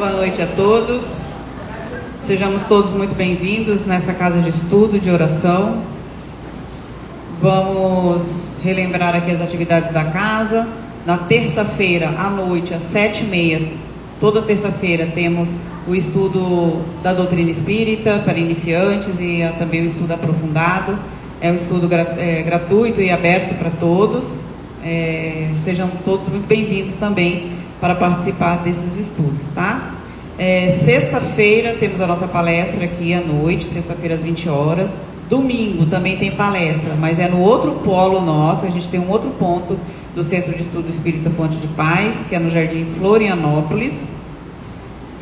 Boa noite a todos. Sejamos todos muito bem-vindos nessa casa de estudo, de oração. Vamos relembrar aqui as atividades da casa. Na terça-feira, à noite, às 7h30, toda terça-feira, temos o estudo da doutrina espírita para iniciantes e também o estudo aprofundado. É um estudo gratuito e aberto para todos. Sejam todos muito bem-vindos também para participar desses estudos, tá? Sexta-feira temos a nossa palestra aqui à noite, sexta-feira às 20 horas. Domingo também tem palestra, mas é no outro polo nosso. A gente tem um outro ponto do Centro de Estudo Espírita Fonte de Paz, que é no Jardim Florianópolis.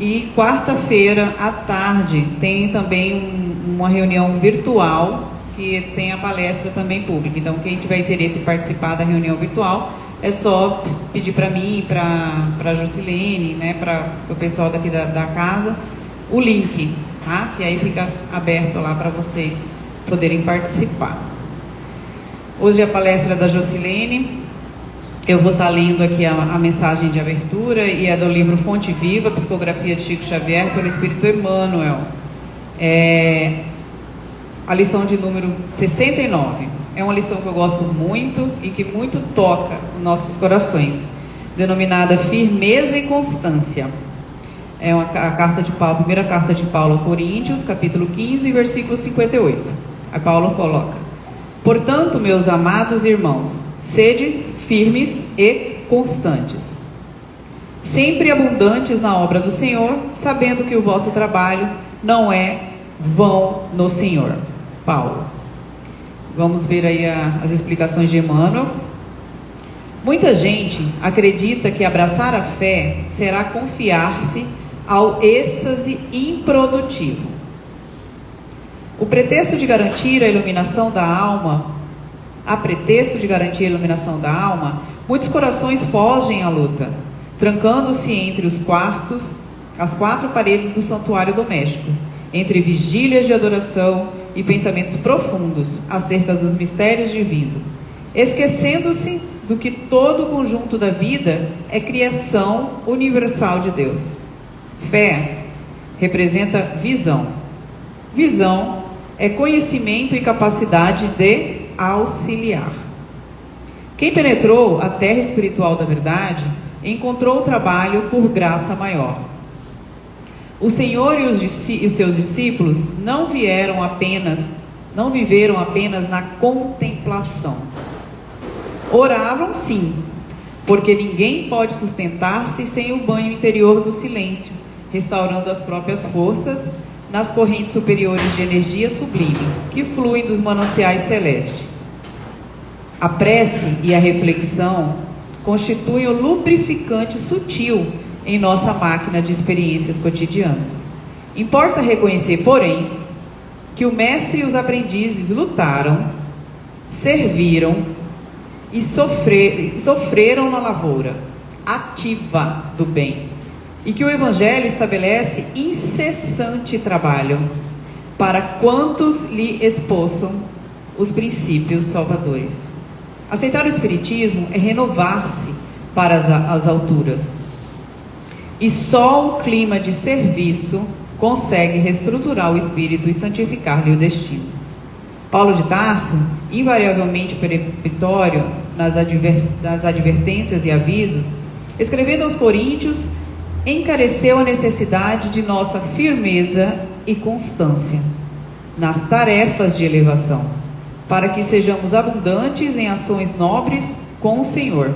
E quarta-feira à tarde tem também uma reunião virtual, que tem a palestra também pública. Então, quem tiver interesse em participar da reunião virtual, é só pedir para mim, para a Jusilene, né, para o pessoal daqui da casa, o link, tá? Que aí fica aberto lá para vocês poderem participar. Hoje é a palestra da Jusilene. Eu vou estar lendo aqui a mensagem de abertura, e é do livro Fonte Viva, Psicografia de Chico Xavier, pelo Espírito Emmanuel. A lição de número 69. É uma lição que eu gosto muito e que muito toca os nossos corações, denominada Firmeza e Constância. É a carta de Paulo, a primeira carta de Paulo a Coríntios, capítulo 15, versículo 58. Aí Paulo coloca: portanto, meus amados irmãos, sede firmes e constantes, sempre abundantes na obra do Senhor, sabendo que o vosso trabalho não é vão no Senhor. Paulo. Vamos ver aí as explicações de Emmanuel. Muita gente acredita que abraçar a fé será confiar-se ao êxtase improdutivo. A pretexto de garantir a iluminação da alma, muitos corações fogem à luta, trancando-se entre as quatro paredes do santuário doméstico, entre vigílias de adoração e pensamentos profundos acerca dos mistérios divinos, esquecendo-se do que todo o conjunto da vida é criação universal de Deus. Fé representa visão. Visão é conhecimento e capacidade de auxiliar. Quem penetrou a terra espiritual da verdade encontrou o trabalho por graça maior. O Senhor e os seus discípulos não viveram apenas na contemplação. Oravam sim, porque ninguém pode sustentar-se sem o banho interior do silêncio, restaurando as próprias forças nas correntes superiores de energia sublime, que fluem dos mananciais celestes. A prece e a reflexão constituem o lubrificante sutil em nossa máquina de experiências cotidianas. Importa reconhecer, porém, que o mestre e os aprendizes lutaram, serviram e sofreram na lavoura ativa do bem, e que o Evangelho estabelece incessante trabalho para quantos lhe expossam os princípios salvadores. Aceitar o Espiritismo é renovar-se para as alturas. E só o clima de serviço consegue reestruturar o espírito e santificar-lhe o destino. Paulo de Tarso, invariavelmente peremptório nas advertências e avisos, escrevendo aos Coríntios, encareceu a necessidade de nossa firmeza e constância nas tarefas de elevação, para que sejamos abundantes em ações nobres com o Senhor.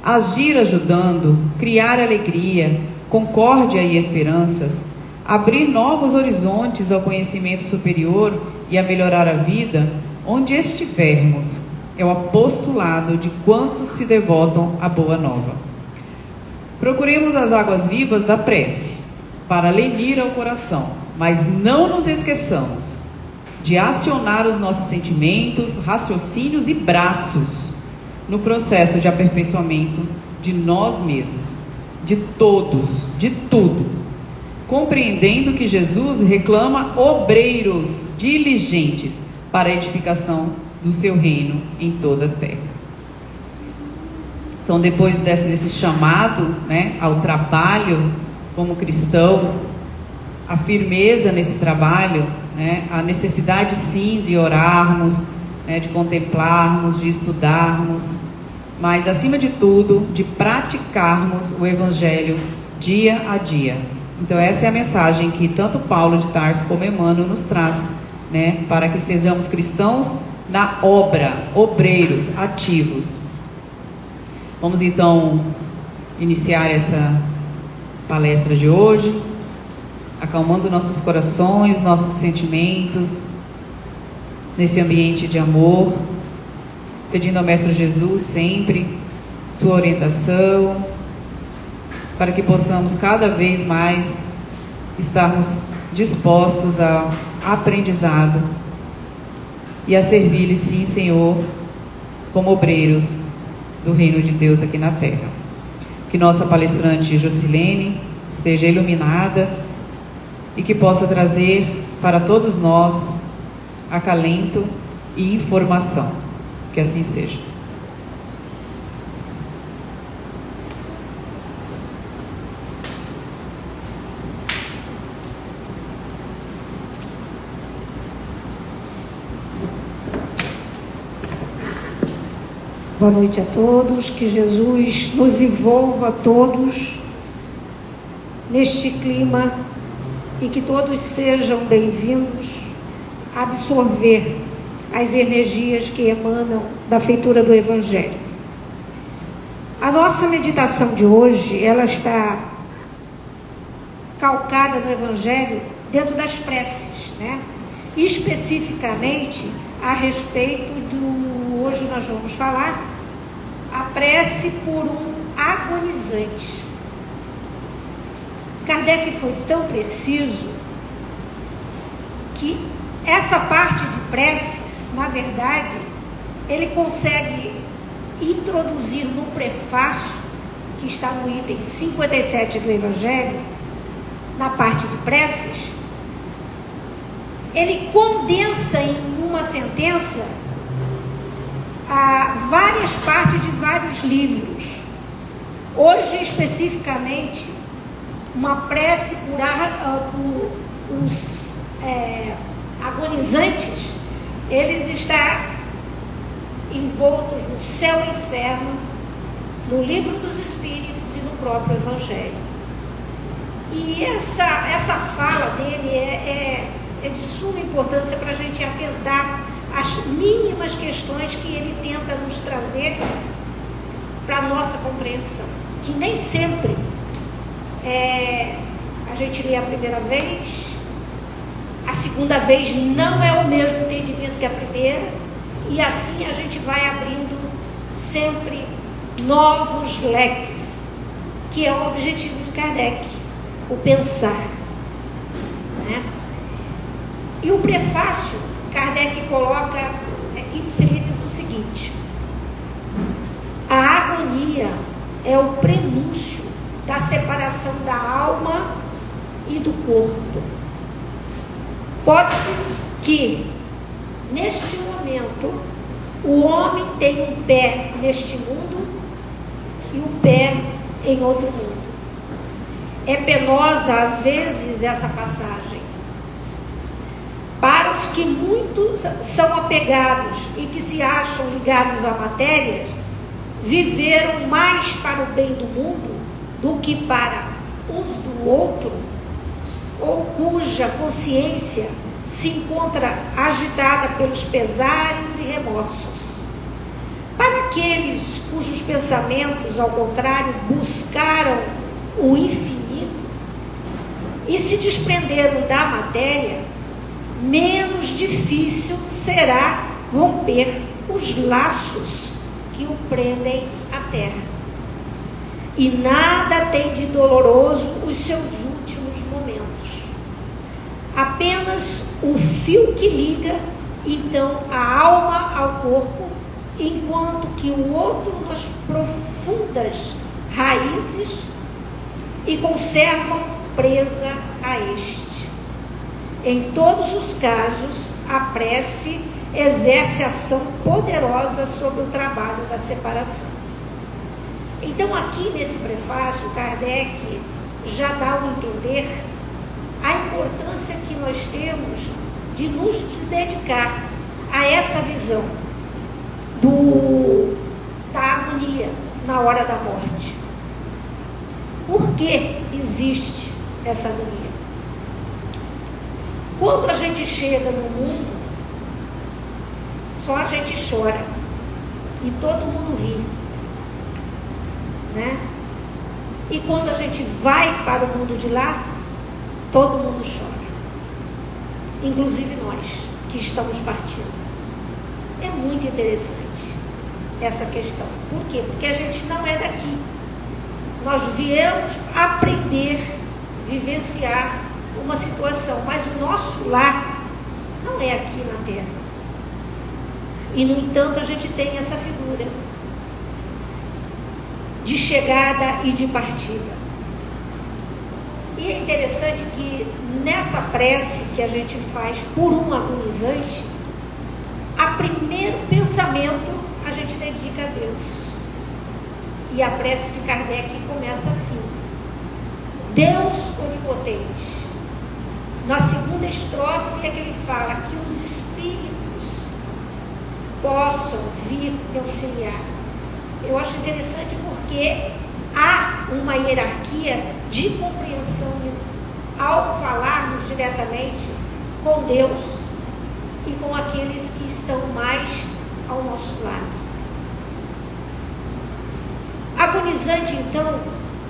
Agir ajudando, criar alegria, concórdia e esperanças, abrir novos horizontes ao conhecimento superior e a melhorar a vida, onde estivermos, é o apostolado de quantos se devotam à boa nova. Procuremos as águas vivas da prece, para lenir ao coração, mas não nos esqueçamos de acionar os nossos sentimentos, raciocínios e braços no processo de aperfeiçoamento de nós mesmos, de todos, de tudo, compreendendo que Jesus reclama obreiros diligentes para a edificação do seu reino em toda a terra. Então, depois desse chamado, né, ao trabalho como cristão, a firmeza nesse trabalho, né? A necessidade sim de orarmos, né? De contemplarmos, de estudarmos, mas acima de tudo, de praticarmos o Evangelho dia a dia. Então essa é a mensagem que tanto Paulo de Tarso como Emmanuel nos traz, né? Para que sejamos cristãos na obra, obreiros, ativos. Vamos então iniciar essa palestra de hoje, acalmando nossos corações, nossos sentimentos, nesse ambiente de amor, pedindo ao Mestre Jesus sempre sua orientação, para que possamos cada vez mais estarmos dispostos ao aprendizado e a servir-lhe, sim, Senhor, como obreiros do reino de Deus aqui na terra. Que nossa palestrante Jocilene esteja iluminada e que possa trazer para todos nós acalento e informação. Que assim seja. Boa noite a todos, que Jesus nos envolva a todos neste clima e que todos sejam bem-vindos a absorver as energias que emanam da feitura do Evangelho. A nossa meditação de hoje, ela está calcada no Evangelho dentro das preces, né? Especificamente a respeito do, hoje nós vamos falar, a prece por um agonizante. Kardec foi tão preciso que essa parte de preces, na verdade, ele consegue introduzir no prefácio, que está no item 57 do Evangelho, na parte de preces, ele condensa em uma sentença várias partes de vários livros. Hoje, especificamente, uma prece por os agonizantes, eles estão envoltos no céu e inferno, no livro dos Espíritos e no próprio Evangelho. E essa fala dele é de suma importância para a gente atentar as mínimas questões que ele tenta nos trazer para a nossa compreensão, que nem sempre a gente lê a primeira vez, a segunda vez não é o mesmo entendimento que a primeira, e assim a gente vai abrindo sempre novos leques, que é o objetivo de Kardec, o pensar, né? E o prefácio, Kardec coloca ipsilítis o seguinte: a agonia é o prenúncio da separação da alma e do corpo. Pode-se que, neste momento, o homem tem um pé neste mundo e um pé em outro mundo. É penosa, às vezes, essa passagem. Para os que muito são apegados e que se acham ligados à matéria, viveram mais para o bem do mundo do que para os do outro, ou cuja consciência se encontra agitada pelos pesares e remorsos. Para aqueles cujos pensamentos, ao contrário, buscaram o infinito e se desprenderam da matéria, menos difícil será romper os laços que o prendem à terra. E nada tem de doloroso os seus últimos momentos. Apenas o fio que liga, então, a alma ao corpo, enquanto que o outro nas profundas raízes e conservam presa a este. Em todos os casos, a prece exerce ação poderosa sobre o trabalho da separação. Então, aqui nesse prefácio, Kardec, já dá a entender a importância que nós temos de nos dedicar a essa visão da agonia na hora da morte. Por que existe essa agonia? Quando a gente chega no mundo, só a gente chora e todo mundo ri, né? E quando a gente vai para o mundo de lá, todo mundo chora, inclusive nós que estamos partindo. É muito interessante essa questão. Por quê? Porque a gente não é daqui. Nós viemos aprender, vivenciar uma situação, mas o nosso lar não é aqui na Terra. E, no entanto, a gente tem essa figura de chegada e de partida. E é interessante que nessa prece que a gente faz por um agonizante, a primeiro pensamento a gente dedica a Deus. E a prece de Kardec começa assim: Deus onipotente. Na segunda estrofe é que ele fala que os espíritos possam vir me auxiliar. Eu acho interessante porque há uma hierarquia de compreensão ao falarmos diretamente com Deus e com aqueles que estão mais ao nosso lado. Agonizante, então,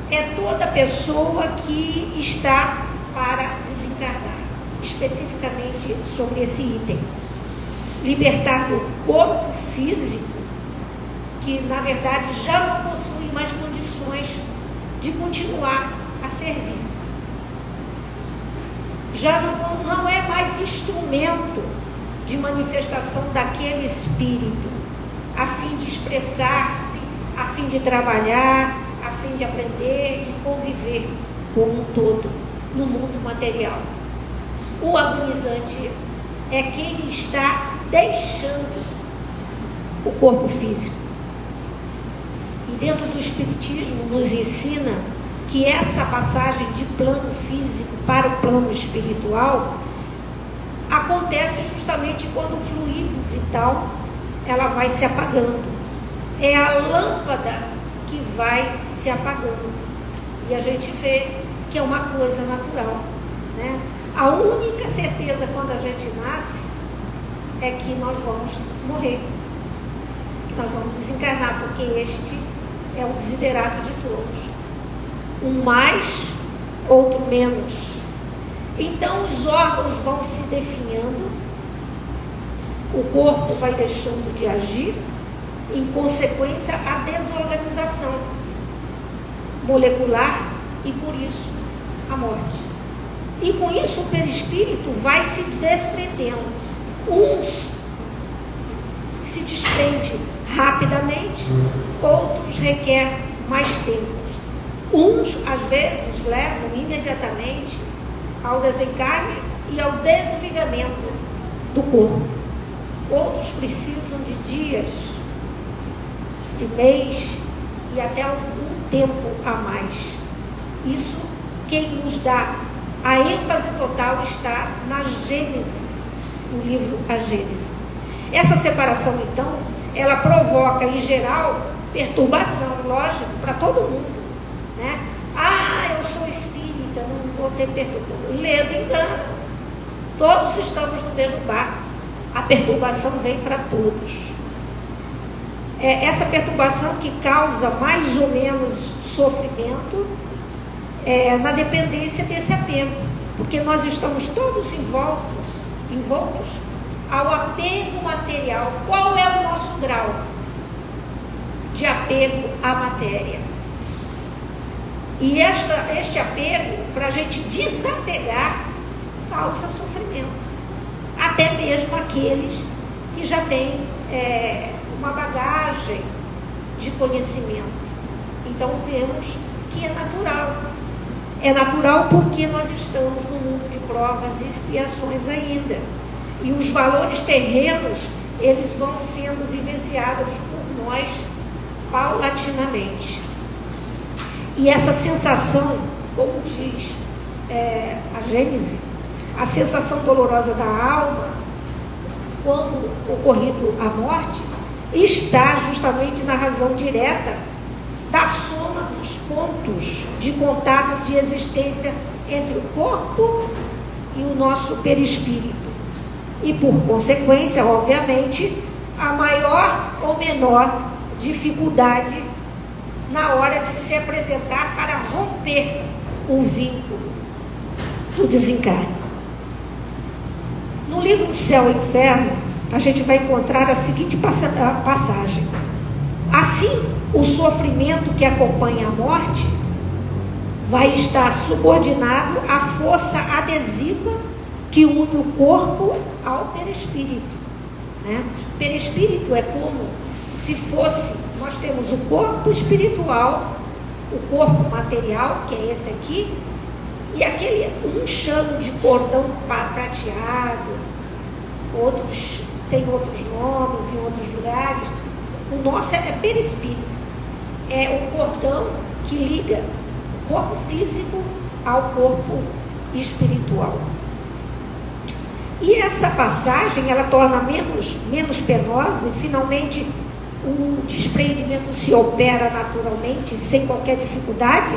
é toda pessoa que está para desencarnar, especificamente sobre esse item. Libertar do corpo físico, que na verdade já não possui mais condições de continuar a servir. Já não é mais instrumento de manifestação daquele espírito, a fim de expressar-se, a fim de trabalhar, a fim de aprender e conviver como um todo no mundo material. O agonizante é quem está deixando o corpo físico. E dentro do Espiritismo nos ensina que essa passagem de plano físico para o plano espiritual acontece justamente quando o fluido vital ela vai se apagando. É a lâmpada que vai se apagando. E a gente vê que é uma coisa natural, né? A única certeza quando a gente nasce é que nós vamos morrer, que nós vamos desencarnar, porque este é o desiderato de todos. Um mais, outro menos. Então os órgãos vão se definhando, o corpo vai deixando de agir, em consequência a desorganização molecular e por isso a morte. E com isso o perispírito vai se desprendendo. Uns se desprende rapidamente, outros requer mais tempo. Uns às vezes levam imediatamente ao desencarne e ao desligamento do corpo. Outros precisam de dias, de mês e até algum tempo a mais. Isso quem nos dá a ênfase total está na Gênese, no livro A Gênese. Essa separação, então, ela provoca, em geral, perturbação, lógico, para todo mundo, né? Ah, eu sou espírita, não vou ter perturbação. Ledo engano. Todos estamos no mesmo barco. A perturbação vem para todos. É essa perturbação que causa mais ou menos sofrimento na dependência desse apego, porque nós estamos todos envoltos ao apego material. Qual é o nosso grau de apego à matéria? E este apego, para a gente desapegar, causa sofrimento. Até mesmo aqueles que já têm uma bagagem de conhecimento. Então vemos que é natural. É natural porque nós estamos no mundo de provas e expiações ainda. E os valores terrenos, eles vão sendo vivenciados por nós paulatinamente. E essa sensação como diz a Gênese, a sensação dolorosa da alma, quando ocorrido a morte, está justamente na razão direta da soma dos pontos de contato de existência entre o corpo e o nosso perispírito. E, por consequência, obviamente, a maior ou menor dificuldade na hora de se apresentar para romper o vínculo do desencarne. No livro Céu e Inferno, a gente vai encontrar a seguinte passagem. Assim, o sofrimento que acompanha a morte vai estar subordinado à força adesiva que une o corpo ao perispírito. Né? Perispírito é como se fosse, nós temos o corpo espiritual, o corpo material, que é esse aqui, e aquele um chão de cordão prateado, outros têm outros nomes em outros lugares. O nosso é perispírito, é o cordão que liga o corpo físico ao corpo espiritual. E essa passagem, ela torna menos penosa e finalmente o despreendimento se opera naturalmente, sem qualquer dificuldade,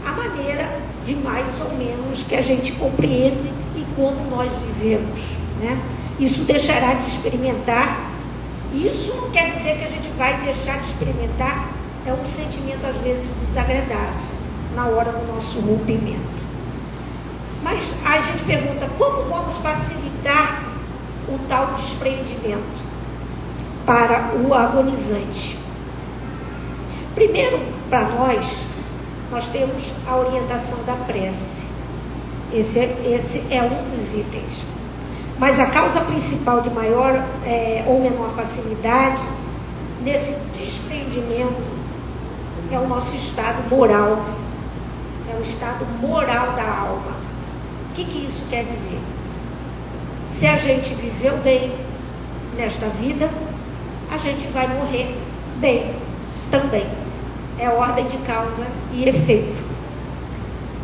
a maneira de mais ou menos que a gente compreende e como nós vivemos, né? Isso deixará de experimentar. Isso não quer dizer que a gente vai deixar de experimentar, é um sentimento às vezes desagradável na hora do nosso rompimento. Mas a gente pergunta, como vamos facilitar o tal despreendimento para o agonizante? Primeiro, para nós temos a orientação da prece. Esse é um dos itens. Mas a causa principal de maior ou menor facilidade nesse despreendimento é o nosso estado moral. É o estado moral da alma. O que isso quer dizer? Se a gente viveu bem nesta vida, a gente vai morrer bem também. É ordem de causa e efeito.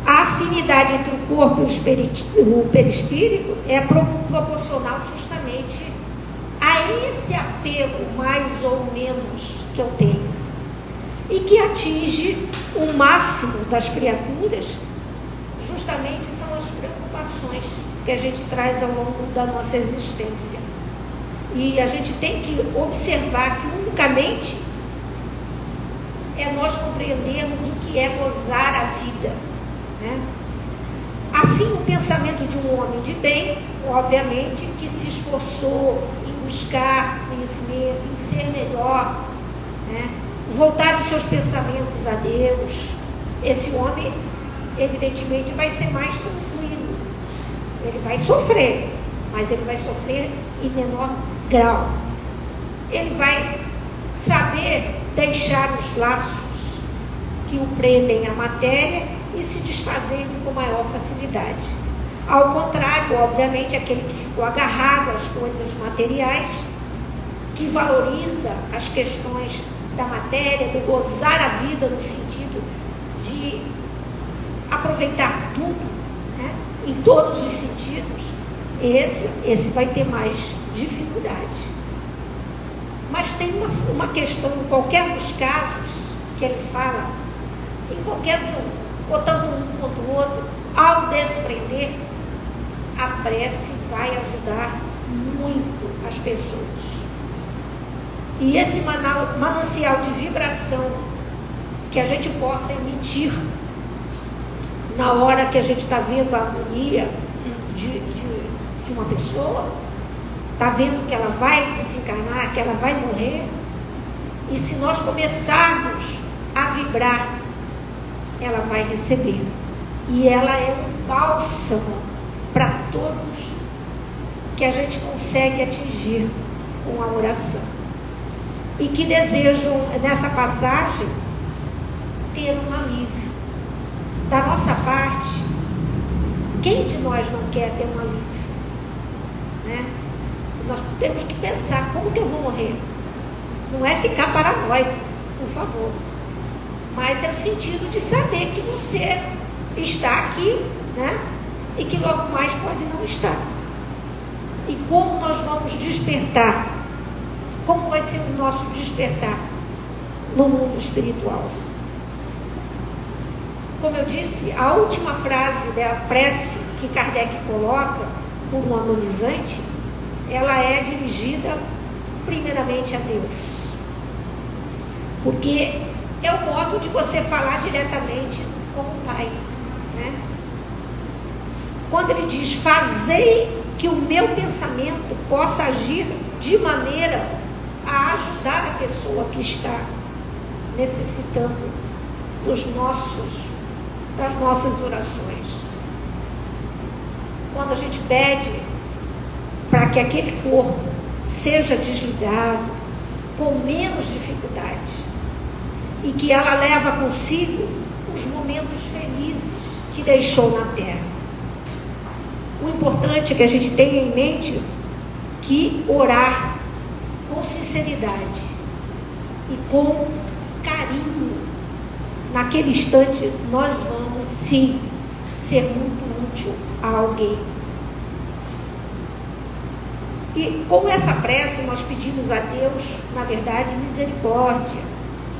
A afinidade entre o corpo e o perispírito é proporcional justamente a esse apego mais ou menos que eu tenho e que atinge o máximo das criaturas. Justamente são as preocupações que a gente traz ao longo da nossa existência. E a gente tem que observar que unicamente é nós compreendermos o que é gozar a vida, né? Assim, o pensamento de um homem de bem, obviamente, que se esforçou em buscar conhecimento, em ser melhor, né? Voltar os seus pensamentos a Deus, esse homem, evidentemente, vai ser mais tranquilo. Ele vai sofrer, mas ele vai sofrer em menor grau. Ele vai saber deixar os laços que o prendem à matéria e se desfazendo com maior facilidade. Ao contrário, obviamente, aquele que ficou agarrado às coisas materiais, que valoriza as questões da matéria, do gozar a vida no sentido de aproveitar tudo, né, em todos os sentidos, esse vai ter mais dificuldade. Mas tem uma questão, em qualquer dos casos que ele fala, em qualquer ou tanto um quanto o outro, ao desprender, a prece vai ajudar muito as pessoas. E esse manancial de vibração que a gente possa emitir na hora que a gente está vendo a agonia de uma pessoa, está vendo que ela vai desencarnar, que ela vai morrer, e se nós começarmos a vibrar, ela vai receber. E ela é um bálsamo para todos que a gente consegue atingir com a oração. E que desejam, nessa passagem, ter um alívio. Da nossa parte, quem de nós não quer ter um alívio? Né? Nós temos que pensar, como que eu vou morrer? Não é ficar paranoico, por favor. Mas é o sentido de saber que você está aqui, né? E que logo mais pode não estar. E como nós vamos despertar? Como vai ser o nosso despertar no mundo espiritual? Como eu disse, a última frase da prece que Kardec coloca por um agonizante, ela é dirigida primeiramente a Deus. Porque é o modo de você falar diretamente com o Pai, né? Quando ele diz, fazei que o meu pensamento possa agir de maneira a ajudar a pessoa que está necessitando das nossas orações. Quando a gente pede para que aquele corpo seja desligado com menos dificuldade e que ela leva consigo os momentos felizes que deixou na terra. O importante é que a gente tenha em mente que orar com sinceridade e com carinho, naquele instante nós vamos sim ser muito útil a alguém. E com essa prece nós pedimos a Deus, na verdade, misericórdia,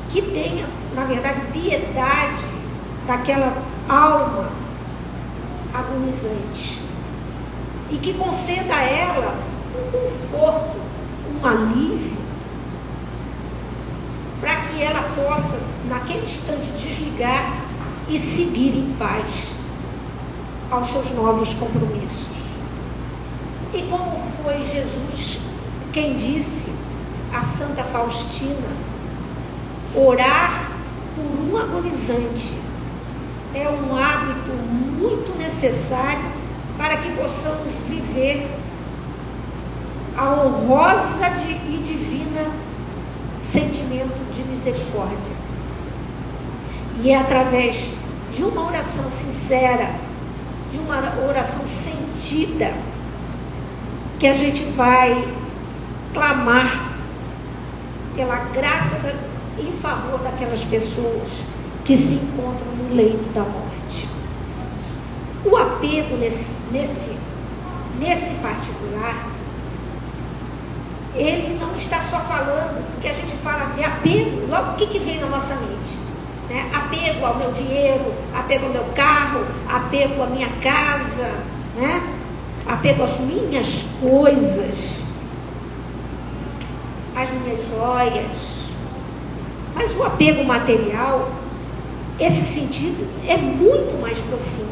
que tenha, na verdade, piedade daquela alma agonizante e que conceda a ela um conforto, um alívio, para que ela possa, naquele instante, desligar e seguir em paz aos seus novos compromissos. E como foi Jesus quem disse a Santa Faustina, orar por um agonizante é um hábito muito necessário para que possamos viver a honrosa e divina sentimento de misericórdia. E é através de uma oração sincera, de uma oração sentida, que a gente vai clamar pela graça em favor daquelas pessoas que se encontram no leito da morte. O apego nesse particular, ele não está só falando, porque a gente fala de apego, logo o que vem na nossa mente? Né? Apego ao meu dinheiro, apego ao meu carro, apego à minha casa, né? Apego às minhas coisas, às minhas joias. Mas o apego material, esse sentido é muito mais profundo.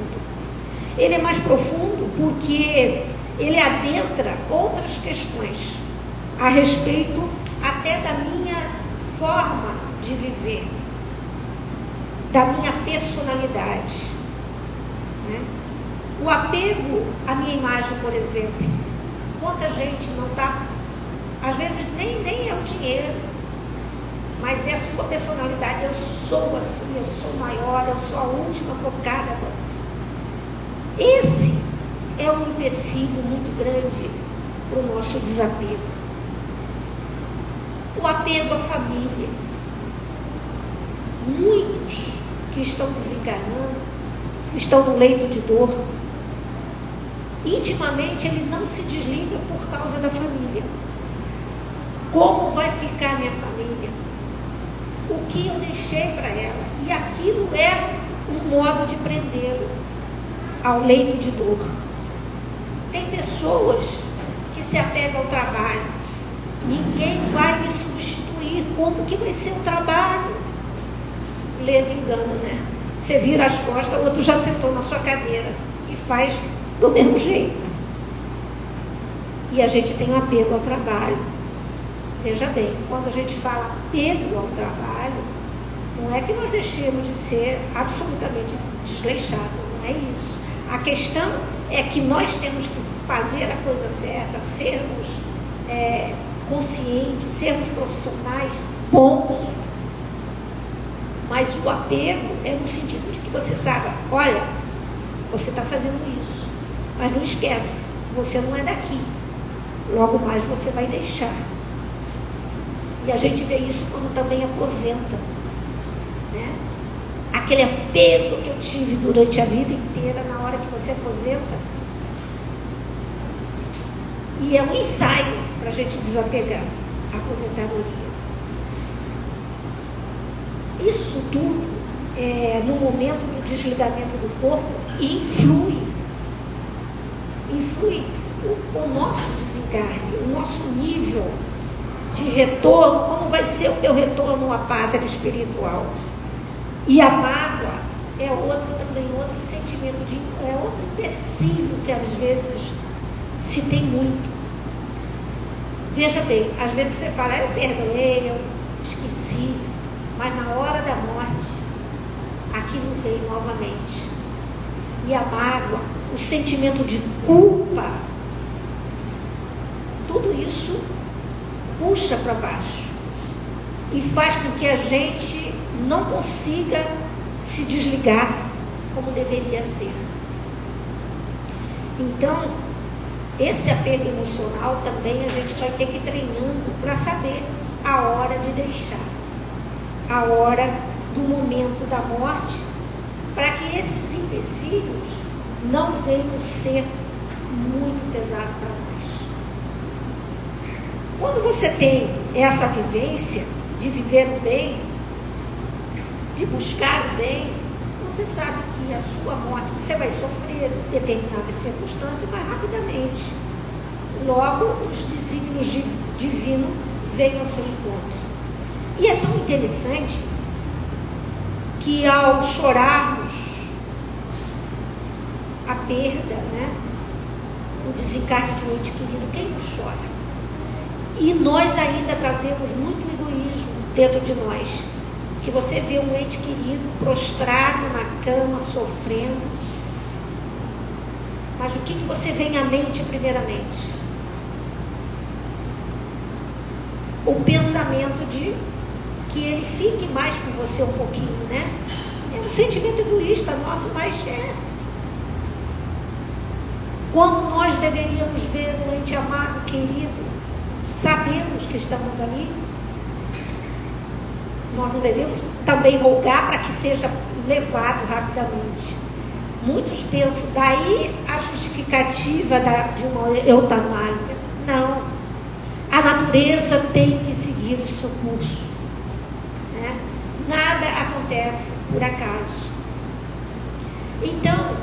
Ele é mais profundo porque ele adentra outras questões a respeito até da minha forma de viver, da minha personalidade, né? O apego à minha imagem, por exemplo. Quanta gente não está, às vezes nem é o dinheiro, mas é a sua personalidade. Eu sou assim, eu sou maior, eu sou a última colocada. Esse é um empecilho muito grande para o nosso desapego. O apego à família. Muitos que estão desencarnando, estão no leito de dor, intimamente ele não se desliga por causa da família. Como vai ficar minha família? O que eu deixei para ela? E aquilo é um modo de prendê-lo ao leito de dor. Tem pessoas que se apegam ao trabalho. Ninguém vai me substituir. Como que vai ser o trabalho? Ledo engano, né? Você vira as costas, o outro já sentou na sua cadeira e faz do mesmo jeito. E a gente tem um apego ao trabalho. Veja bem, quando a gente fala apego ao trabalho, não é que nós deixemos de ser absolutamente desleixados, não é isso. A questão é que nós temos que fazer a coisa certa, sermos conscientes, sermos profissionais bons. Mas o apego é no sentido de que você saiba, olha, você está fazendo isso, mas não esquece, você não é daqui, logo mais você vai deixar. E a gente vê isso quando também aposenta, né? A aquele apego que eu tive durante a vida inteira, na hora que você aposenta. E é um ensaio para a gente desapegar a aposentadoria. Isso tudo, no momento do desligamento do corpo, influi o nosso desencarne, o nosso nível de retorno, como vai ser o teu retorno à pátria espiritual. E a mágoa é outro sentimento, é outro empecilho que às vezes se tem muito. Veja bem, às vezes você fala, eu perdoei, eu esqueci, mas na hora da morte, aquilo vem novamente. E a mágoa, o sentimento de culpa, tudo isso puxa para baixo e faz com que a gente não consiga se desligar como deveria ser. Então, esse apego emocional também a gente vai ter que ir treinando para saber a hora de deixar, a hora do momento da morte, para que esses empecilhos não venham ser muito pesados para nós. Quando você tem essa vivência de viver o bem, de buscar o bem, você sabe que a sua morte, você vai sofrer determinadas circunstâncias, mas rapidamente. Logo, os desígnios divinos vêm ao seu encontro. E é tão interessante que ao chorarmos a perda, o desencarne de um ente querido, quem não chora? E nós ainda trazemos muito egoísmo dentro de nós. Que você vê um ente querido prostrado na cama, sofrendo. Mas o que você vem à mente primeiramente? O pensamento de que ele fique mais com você um pouquinho, É um sentimento egoísta nosso, mas quando nós deveríamos ver um ente amado, querido, sabemos que estamos ali, nós não devemos também rogar para que seja levado rapidamente. Muitos pensam, daí a justificativa de uma eutanásia. Não. A natureza tem que seguir o seu curso. Nada acontece por acaso. Então,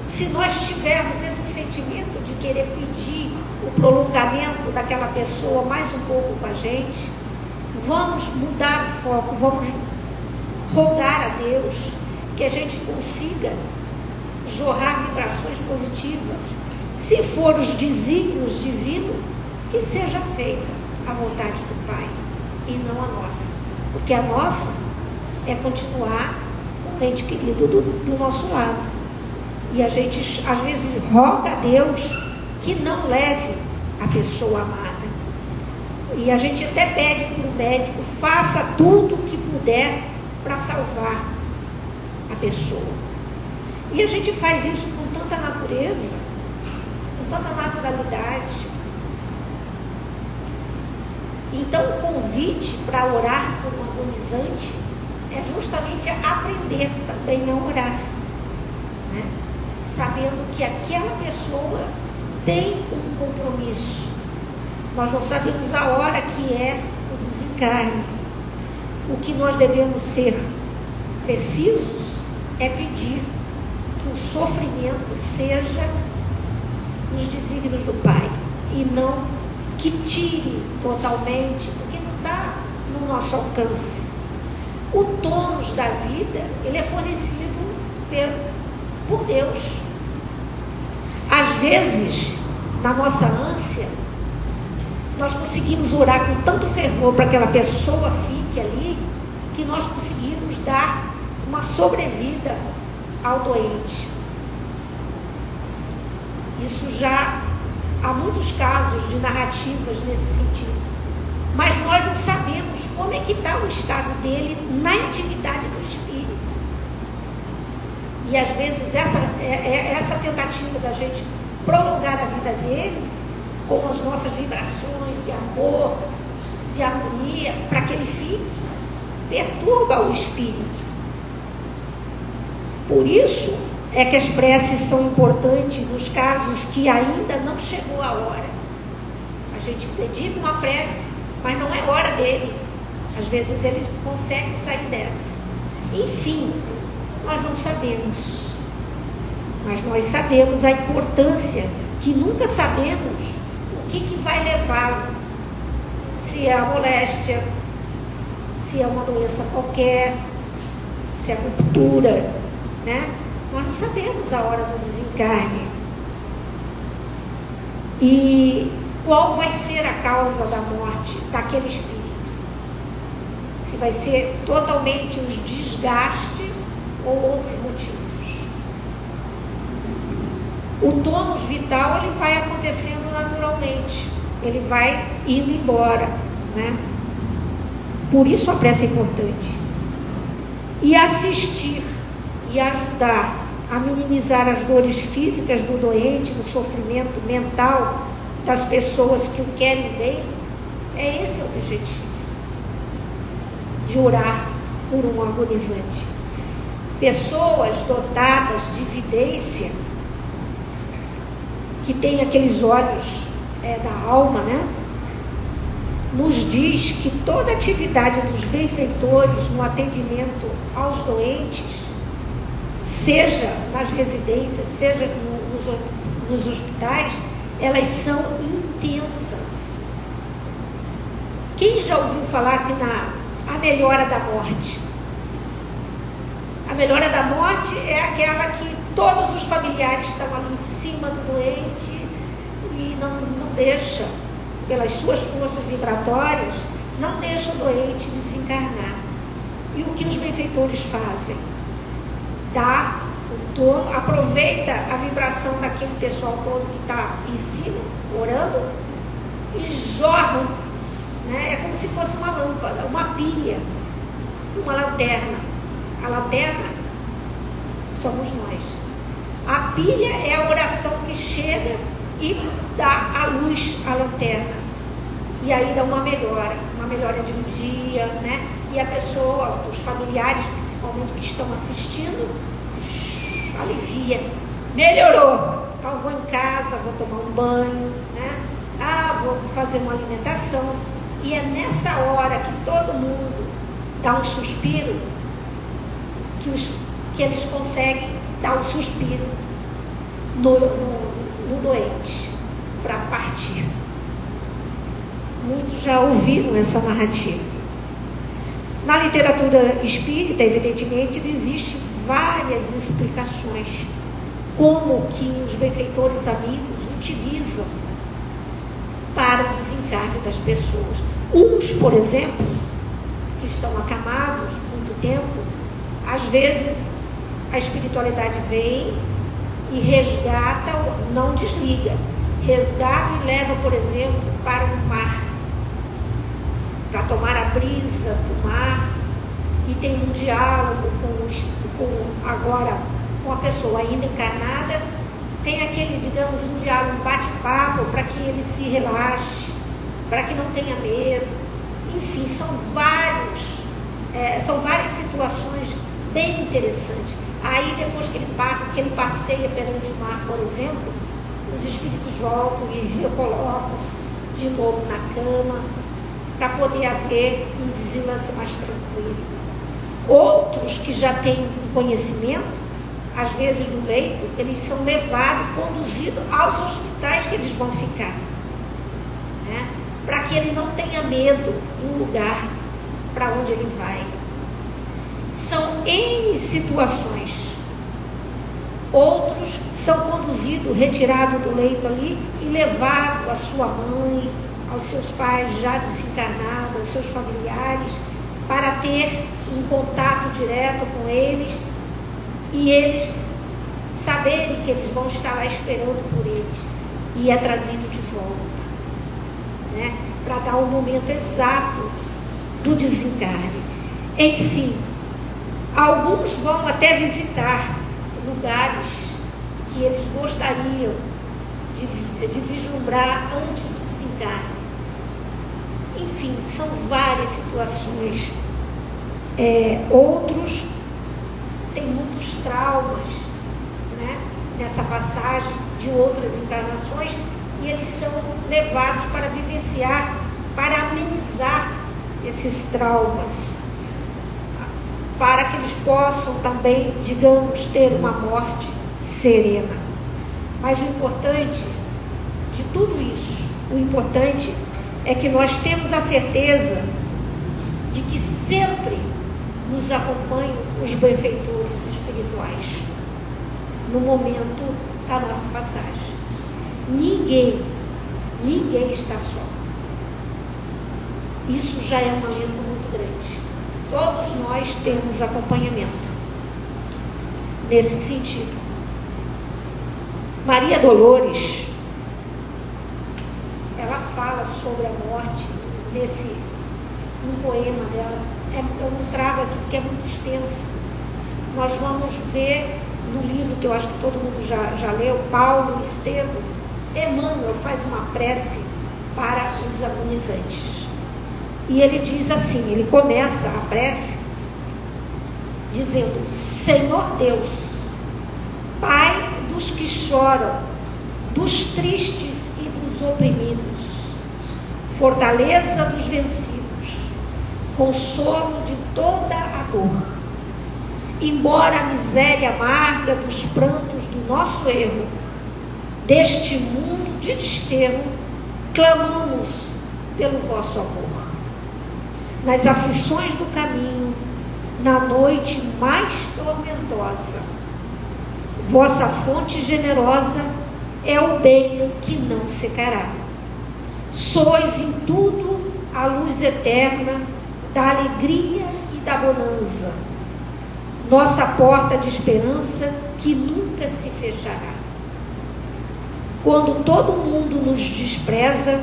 se nós tivermos esse sentimento de querer pedir o prolongamento daquela pessoa mais um pouco com a gente, vamos mudar o foco, vamos rogar a Deus que a gente consiga jorrar vibrações positivas. Se for os desígnios divinos, que seja feita a vontade do Pai e não a nossa. Porque a nossa é continuar com o ente querido do nosso lado. E a gente, às vezes, roga a Deus que não leve a pessoa amada. E a gente até pede para o médico, faça tudo o que puder para salvar a pessoa. E a gente faz isso com tanta natureza, com tanta naturalidade. Então, o convite para orar por um agonizante é justamente aprender também a orar, sabendo que aquela pessoa tem um compromisso. Nós não sabemos a hora que é o desencarne. O que nós devemos ser precisos é pedir que o sofrimento seja os desígnios do Pai e não que tire totalmente, porque não está no nosso alcance. O tônus da vida, ele é fornecido por Deus. Às vezes, na nossa ânsia, nós conseguimos orar com tanto fervor para que aquela pessoa fique ali, que nós conseguimos dar uma sobrevida ao doente. Isso já há muitos casos de narrativas nesse sentido. Mas nós não sabemos como é que está o estado dele na intimidade do espírito. E às vezes essa tentativa da gente prolongar a vida dele com as nossas vibrações de amor, de harmonia, para que ele fique, perturba o espírito. Por isso é que as preces são importantes nos casos que ainda não chegou a hora. A gente dedica uma prece, mas não é hora dele. Às vezes ele consegue sair dessa. Enfim, nós não sabemos. Mas nós sabemos a importância, que nunca sabemos o que vai levá-lo. Se é a moléstia, se é uma doença qualquer, se é a ruptura, né? Nós não sabemos a hora do desencarne. E qual vai ser a causa da morte daquele espírito? Se vai ser totalmente os desgastes ou outros motivos. O tônus vital, ele vai acontecendo naturalmente. Ele vai indo embora, né? Por isso a prece é importante. E assistir e ajudar a minimizar as dores físicas do doente, o sofrimento mental das pessoas que o querem bem, é esse o objetivo de orar por um agonizante. Pessoas dotadas de vidência, que têm aqueles olhos da alma, né? Nos diz que toda atividade dos benfeitores no atendimento aos doentes, seja nas residências, seja nos hospitais, elas são intensas. Quem já ouviu falar que a melhora da morte? A melhora da morte é aquela que todos os familiares estão ali em cima do doente e não deixa, pelas suas forças vibratórias, não deixa o doente desencarnar. E o que os benfeitores fazem? Dá o tono, aproveita a vibração daquele pessoal todo que está em cima, orando, e jorram, né? É como se fosse uma lâmpada, uma pilha, uma lanterna. A lanterna somos nós. A pilha é a oração que chega e dá a luz à lanterna. E aí dá uma melhora de um dia, né? E a pessoa, os familiares, principalmente que estão assistindo, alivia. Melhorou. Então vou em casa, vou tomar um banho, né? Vou fazer uma alimentação. E é nessa hora que todo mundo dá um suspiro, que eles conseguem dar um suspiro no doente para partir. Muitos já ouviram essa narrativa. Na literatura espírita, evidentemente, existem várias explicações como que os benfeitores amigos utilizam para o desencarne das pessoas. Uns, por exemplo, que estão acamados muito tempo, às vezes a espiritualidade vem e resgata, não desliga, resgata e leva, por exemplo, para o mar, para tomar a brisa do mar, e tem um diálogo agora com a pessoa ainda encarnada, tem aquele, digamos, um diálogo, um bate-papo para que ele se relaxe, para que não tenha medo. Enfim, são várias situações bem interessantes. Aí depois que ele passeia perante o mar, por exemplo, os espíritos voltam e recolocam de novo na cama, para poder haver um desenlace mais tranquilo. Outros que já têm conhecimento, às vezes no leito, eles são levados, conduzidos aos hospitais que eles vão ficar, né? Para que ele não tenha medo do lugar para onde ele vai. São N situações. Outros são conduzidos, retirados do leito ali e levados à sua mãe, aos seus pais já desencarnados, aos seus familiares, para ter um contato direto com eles e eles saberem que eles vão estar lá esperando por eles, e é trazido de volta, né? Para dar o momento exato do desencarne. Enfim, alguns vão até visitar lugares que eles gostariam de vislumbrar antes do desencarne. Enfim, são várias situações. Outros têm muitos traumas nessa passagem de outras encarnações, e eles são levados para vivenciar, para amenizar esses traumas, para que eles possam também, digamos, ter uma morte serena. Mas o importante de tudo isso, o importante é que nós temos a certeza de que sempre nos acompanham os benfeitores espirituais no momento da nossa passagem. Ninguém está só. Isso já é um alento muito grande. Todos nós temos acompanhamento nesse sentido. Maria Dolores, ela fala sobre a morte num poema dela. Eu não trago aqui porque é muito extenso. Nós vamos ver no livro que eu acho que todo mundo já leu, Paulo Estevam, Emmanuel faz uma prece para os agonizantes. E ele diz assim, ele começa a prece dizendo: Senhor Deus, Pai dos que choram, dos tristes e dos oprimidos, fortaleza dos vencidos, consolo de toda a dor. Embora a miséria amarga dos prantos do nosso erro, deste mundo de desterro, clamamos pelo vosso amor. Nas aflições do caminho, na noite mais tormentosa, vossa fonte generosa é o bem que não secará. Sois em tudo a luz eterna da alegria e da bonança, nossa porta de esperança que nunca se fechará. Quando todo mundo nos despreza,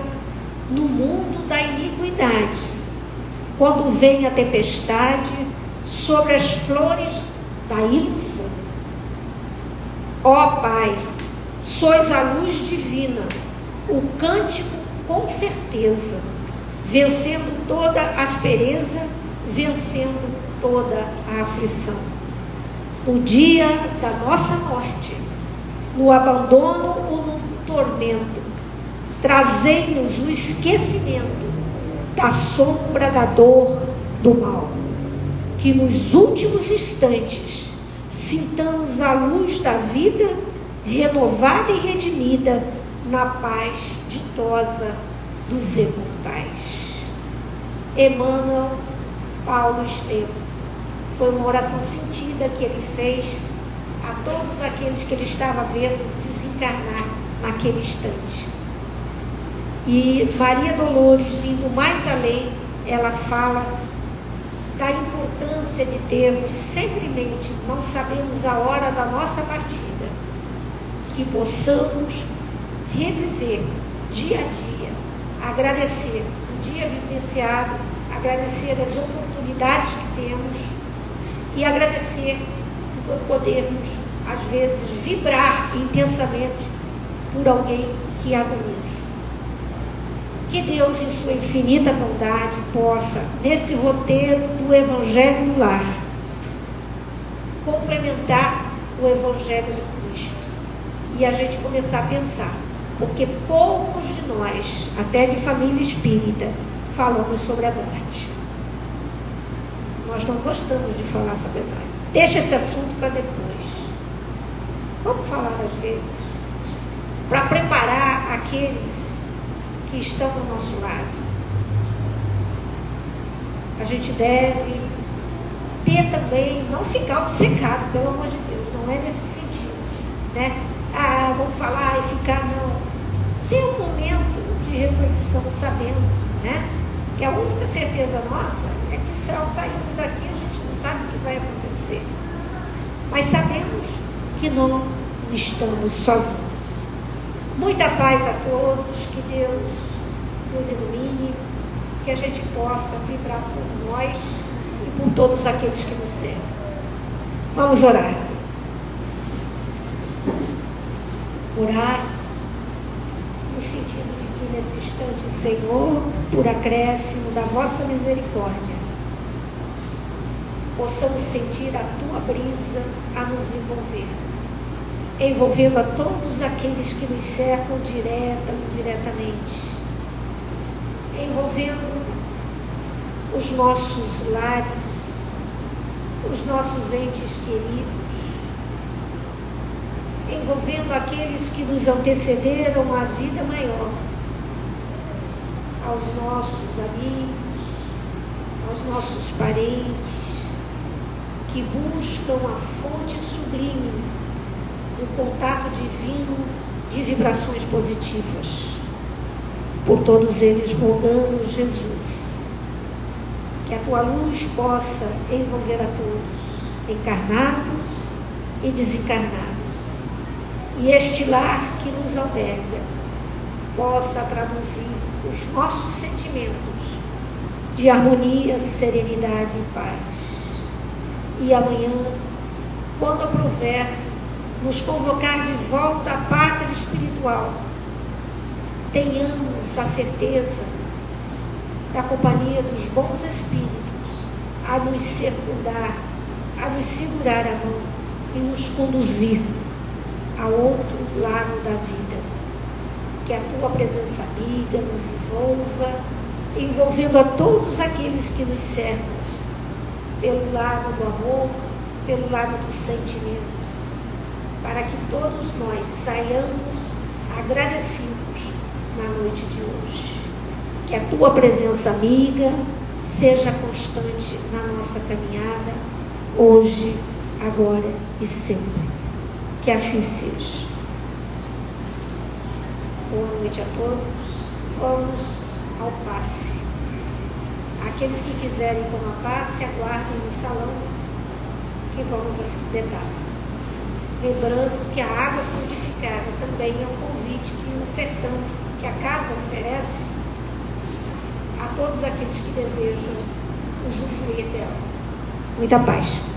no mundo da iniquidade, quando vem a tempestade sobre as flores da ilusão. Ó Pai, sois a luz divina, o cântico com certeza, vencendo toda aspereza, vencendo toda a aflição. O dia da nossa morte, no abandono ou no tormento, trazei-nos o esquecimento da sombra da dor do mal, que nos últimos instantes sintamos a luz da vida renovada e redimida na paz ditosa dos imortais. Emmanuel, Paulo Estevam. Foi uma oração sentida que ele fez a todos aqueles que ele estava vendo desencarnar naquele instante. E Maria Dolores, indo mais além, ela fala da importância de termos sempre em mente, não sabemos a hora da nossa partida, que possamos reviver dia a dia, agradecer o dia vivenciado, agradecer as oportunidades que temos e agradecer por podermos, às vezes, vibrar intensamente por alguém que agoniza. Que Deus, em sua infinita bondade, possa, nesse roteiro do Evangelho no Lar, complementar o Evangelho do Cristo e a gente começar a pensar, porque poucos de nós, até de família espírita, falamos sobre a morte. Nós não gostamos de falar sobre a morte. Deixa esse assunto para depois. Vamos falar às vezes, para preparar aqueles que estão do nosso lado. A gente deve ter também, não ficar obcecado, pelo amor de Deus, não é nesse sentido, né? Vamos falar e ficar, não. Ter um momento de reflexão, sabendo, né? Que a única certeza nossa é que se ao sairmos daqui a gente não sabe o que vai acontecer. Mas sabemos que não estamos sozinhos. Muita paz a todos, que Deus nos ilumine, que a gente possa vibrar por nós e por todos aqueles que nos cercam. Vamos orar. Orar no sentido de que nesse instante, Senhor, por acréscimo da vossa misericórdia, possamos sentir a tua brisa a nos envolver. envolvendo a todos aqueles que nos cercam direta ou indiretamente, envolvendo os nossos lares, os nossos entes queridos, envolvendo aqueles que nos antecederam à vida maior, aos nossos amigos, aos nossos parentes, que buscam a fonte sublime do contato divino de vibrações positivas. Por todos eles rogando, Jesus, que a tua luz possa envolver a todos, encarnados e desencarnados, e este lar que nos alberga possa traduzir os nossos sentimentos de harmonia, serenidade e paz. E amanhã, quando aprouver nos convocar de volta à pátria espiritual, tenhamos a certeza da companhia dos bons espíritos a nos circundar, a nos segurar a mão e nos conduzir a outro lado da vida. Que a tua presença amiga nos envolva, envolvendo a todos aqueles que nos cercam, pelo lado do amor, pelo lado do sentimento, para que todos nós saiamos agradecidos na noite de hoje. Que a tua presença amiga seja constante na nossa caminhada, hoje, agora e sempre. Que assim seja. Boa noite a todos. Vamos ao passe. Aqueles que quiserem tomar passe, aguardem no salão que vamos assentar. Lembrando que a água frutificada também é um convite que o ofertante, que a casa oferece a todos aqueles que desejam usufruir dela. Muita paz.